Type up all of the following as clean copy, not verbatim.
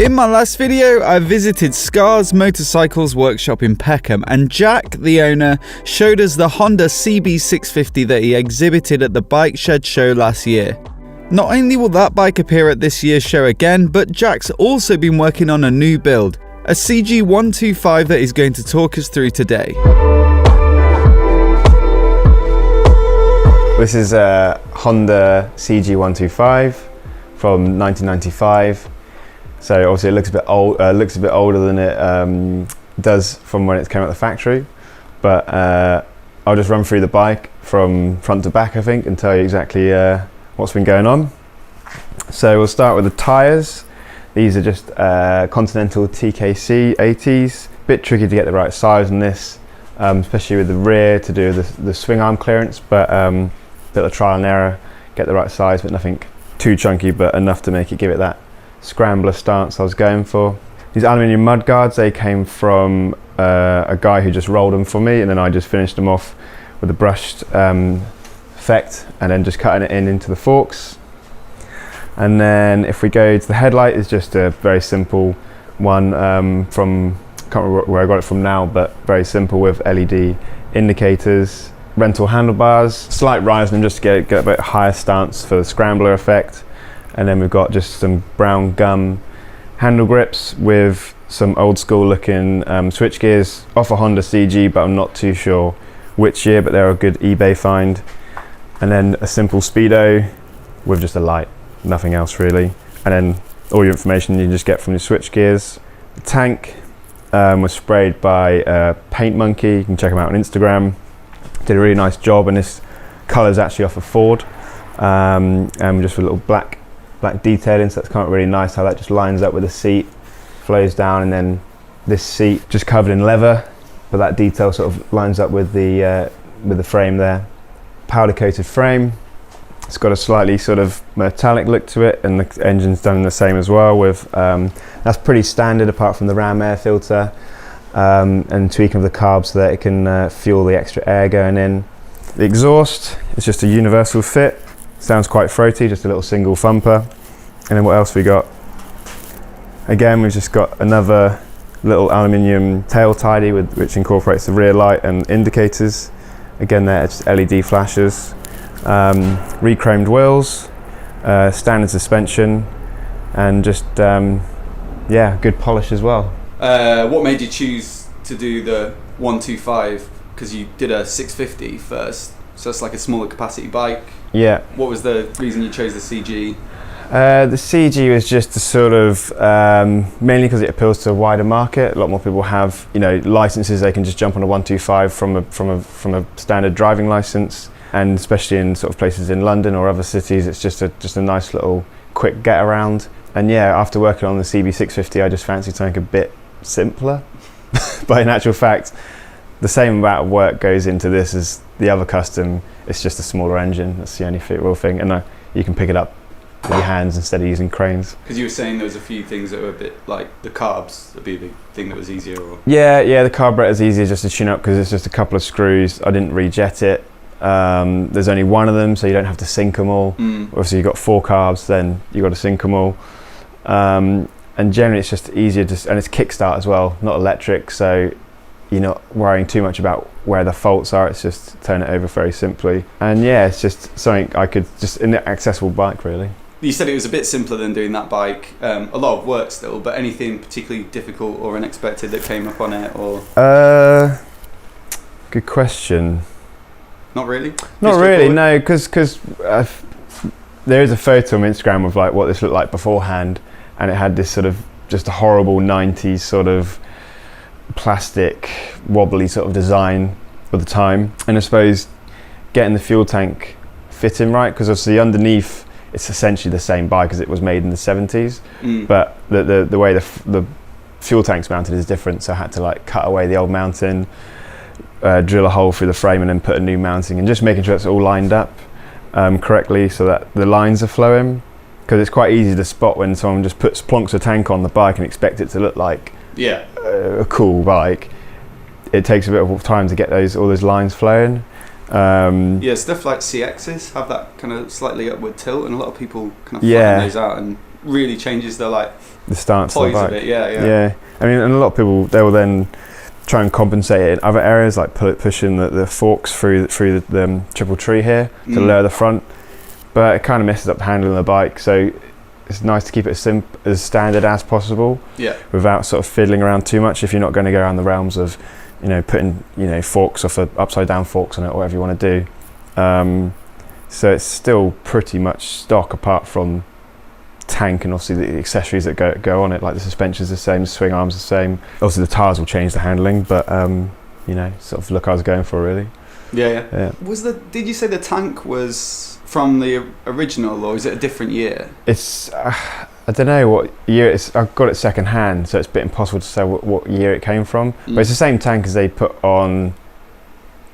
In my last video, I visited Scar's Motorcycles workshop in Peckham, and Jack, the owner, showed us the Honda CB650 that he exhibited at the Bike Shed show last year. Not only will that bike appear at this year's show again, but Jack's also been working on a new build, a CG125 that he's going to talk us through today. This is a Honda CG125 from 1995. So obviously it looks a bit old. Looks a bit older than it does from when it came out of the factory. But I'll just run through the bike from front to back, I think, and tell you exactly what's been going on. So we'll start with the tyres. These are just Continental TKC 80s. Bit tricky to get the right size on this, especially with the rear to do the swing arm clearance. But bit of trial and error, get the right size, but nothing too chunky, but enough to make it give it that Scrambler stance I was going for. These aluminium mud guards, they came from a guy who just rolled them for me, and then I just finished them off with a brushed effect, and then just cutting it into the forks. And then if we go to the headlight, it's just a very simple one from, can't remember where I got it from now, but very simple with LED indicators, rental handlebars, slight rise in them just to get a bit higher stance for the Scrambler effect. And then we've got just some brown gum handle grips with some old school looking switch gears off a Honda CG, but I'm not too sure which year, but they're a good eBay find. And then a simple Speedo with just a light, nothing else really. And then all your information you just get from your switch gears. The tank was sprayed by Paint Monkey. You can check them out on Instagram. Did a really nice job, and this colour's actually off a Ford. And just with a little black detailing, so that's kind of really nice how that just lines up with the seat, flows down, and then this seat just covered in leather, but that detail sort of lines up with the frame there. Powder coated frame. It's got a slightly sort of metallic look to it, and the engine's done the same as well. With that's pretty standard apart from the ram air filter and tweaking of the carb so that it can fuel the extra air going in. The exhaust is just a universal fit. Sounds quite throaty, just a little single thumper. And then what else we got? Again, we've just got another little aluminium tail tidy which incorporates the rear light and indicators. Again, they're just LED flashes. Re-chromed wheels, standard suspension, and just yeah, good polish as well. What made you choose to do the 125? Because you did a 650 first, so it's like a smaller capacity bike. Yeah. What was the reason you chose the CG? The CG was just to sort of mainly because it appeals to a wider market. A lot more people have, licenses. They can just jump on a 125 from a standard driving license, and especially in sort of places in London or other cities, it's just a nice little quick get around. And yeah, after working on the CB650, I just fancied something a bit simpler. But in actual fact, the same amount of work goes into this as the other custom. It's just a smaller engine. That's the only real thing, and you can pick it up with your hands instead of using cranes. Because you were saying there was a few things that were a bit like the carbs would be the thing that was easier. Or yeah, the carburetor's easier just to tune up because it's just a couple of screws. I didn't rejet it. There's only one of them, so you don't have to sync them all. Obviously, you've got 4 carbs, then you've got to sync them all. And generally, it's just easier and it's kickstart as well, not electric, so you're not worrying too much about where the faults are. It's just turn it over very simply. And yeah, it's just something I could an accessible bike really. You said it was a bit simpler than doing that bike. A lot of work still, but anything particularly difficult or unexpected that came up on it, or? Good question. Not really? Not really, no, because there is a photo on Instagram of like what this looked like beforehand, and it had this sort of just a horrible 90s sort of plastic wobbly sort of design at the time. And I suppose getting the fuel tank fitting right, because obviously underneath it's essentially the same bike as it was made in the 70s, but the way the fuel tank's mounted is different, so I had to like cut away the old mounting, drill a hole through the frame, and then put a new mounting, and just making sure it's all lined up correctly so that the lines are flowing, because it's quite easy to spot when someone just plonks a tank on the bike and expect it to look like a cool bike. It takes a bit of time to get all those lines flowing. Stuff like CXs have that kind of slightly upward tilt, and a lot of people kind of flatten those out and really changes the stance of poise the bike. of it. Yeah. Yeah, I mean, and a lot of people, they will then try and compensate it in other areas, like pushing the forks through the triple tree here to lower the front, but it kind of messes up the handling of the bike. So it's nice to keep it as standard as possible, without sort of fiddling around too much. If you're not going to go around the realms of, putting forks off upside down forks on it, or whatever you want to do. So it's still pretty much stock, apart from tank and obviously the accessories that go on it, like the suspension's the same, the swing arm's the same. Obviously the tires will change the handling, but sort of look I was going for, really. Yeah. Did you say the tank was from the original, or is it a different year? It's I don't know what year it's. I've got it second hand, so it's a bit impossible to say what year it came from. But it's the same tank as they put on,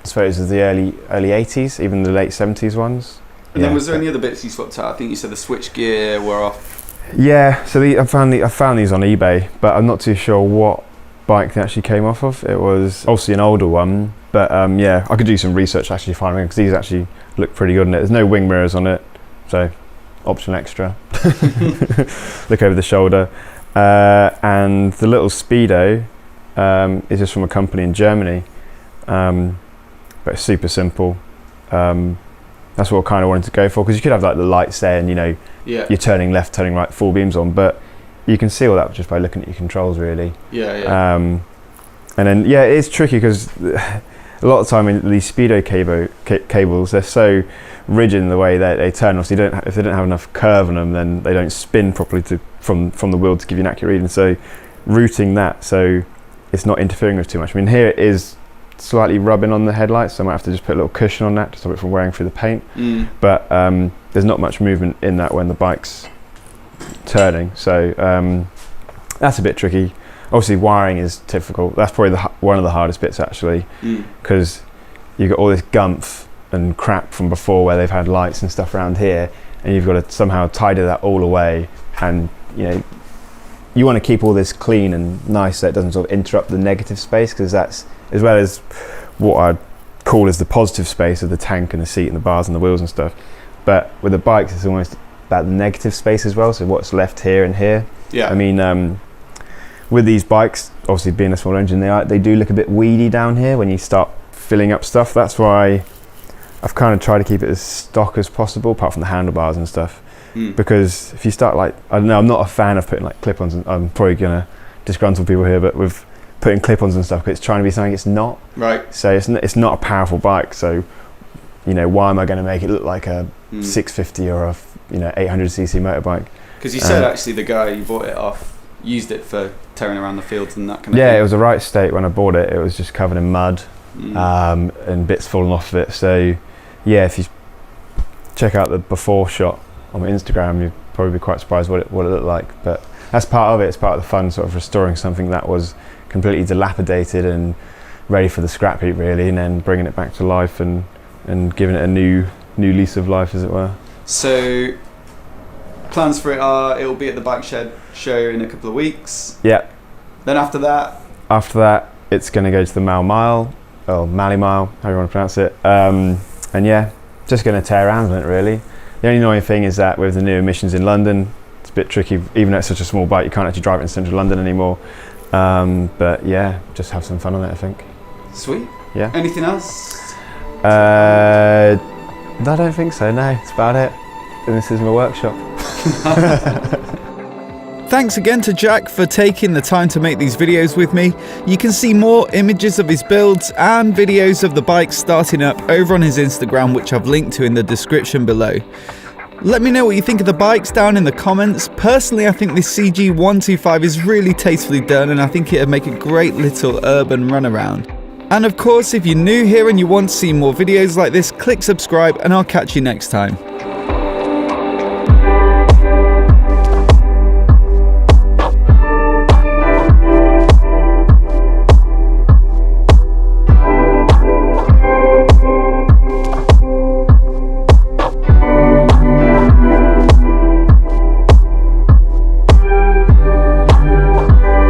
I suppose, of the early 80s, even the late 70s ones. And then was there any other bits you swapped out? I think you said the switch gear were off. Yeah, so I found these on eBay, but I'm not too sure what bike they actually came off of. It was obviously an older one, but I could do some research actually finding them, because these actually look pretty good in it. There's no wing mirrors on it, so option extra. Look over the shoulder. And the little Speedo is just from a company in Germany, but it's super simple. That's what I kind of wanted to go for, because you could have like the lights there and you're turning left, turning right, full beams on, but you can see all that just by looking at your controls, really. And then it is tricky, because a lot of the time in these Speedo cables, they're so rigid in the way that they turn. Obviously, if they don't have enough curve on them, then they don't spin properly from the wheel to give you an accurate reading. So routing that so it's not interfering with too much. I mean, here it is slightly rubbing on the headlights, so I might have to just put a little cushion on that to stop it from wearing through the paint. But there's not much movement in that when the bike's turning, so that's a bit tricky. Obviously wiring is difficult. That's probably one of the hardest bits, actually, because you've got all this gumph and crap from before where they've had lights and stuff around here, and you've got to somehow tidy that all away, and you want to keep all this clean and nice so it doesn't sort of interrupt the negative space, because that's, as well as what I'd call as the positive space of the tank and the seat and the bars and the wheels and stuff. But with the bikes, it's almost about the negative space as well, so what's left here and here. I mean, with these bikes, obviously being a small engine, they do look a bit weedy down here when you start filling up stuff. That's why I've kind of tried to keep it as stock as possible, apart from the handlebars and stuff. Because if you start I don't know, I'm not a fan of putting clip-ons, and I'm probably gonna disgruntle people here, but with putting clip-ons and stuff, it's trying to be something it's not. Right. So it's not a powerful bike, so why am I going to make it look like a 650 or a 800cc motorbike? Because you said actually the guy you bought it off used it for tearing around the fields and that kind of thing. Yeah, it was the right state when I bought it. It was just covered in mud and bits falling off of it. So yeah, if you check out the before shot on my Instagram, you'd probably be quite surprised what it looked like. But that's part of it. It's part of the fun, sort of restoring something that was completely dilapidated and ready for the scrap heap, really, and then bringing it back to life and giving it a new lease of life, as it were. So plans for it are it'll be at the Bike Shed show in a couple of weeks. Yeah. Then after that, it's going to go to the Mali Mile, however you want to pronounce it. And yeah, just going to tear around on it, really. The only annoying thing is that with the new emissions in London, it's a bit tricky. Even though it's such a small bike, you can't actually drive it in central London anymore. But yeah, just have some fun on it, I think. Sweet. Yeah. Anything else? I don't think so, no. That's about it. And this is my workshop. Thanks again to Jack for taking the time to make these videos with me. You can see more images of his builds and videos of the bike starting up over on his Instagram, which I've linked to in the description below. Let me know what you think of the bikes down in the comments. Personally, I think this CG125 is really tastefully done, and I think it'd make a great little urban runaround. And of course, if you're new here and you want to see more videos like this, click subscribe and I'll catch you next time.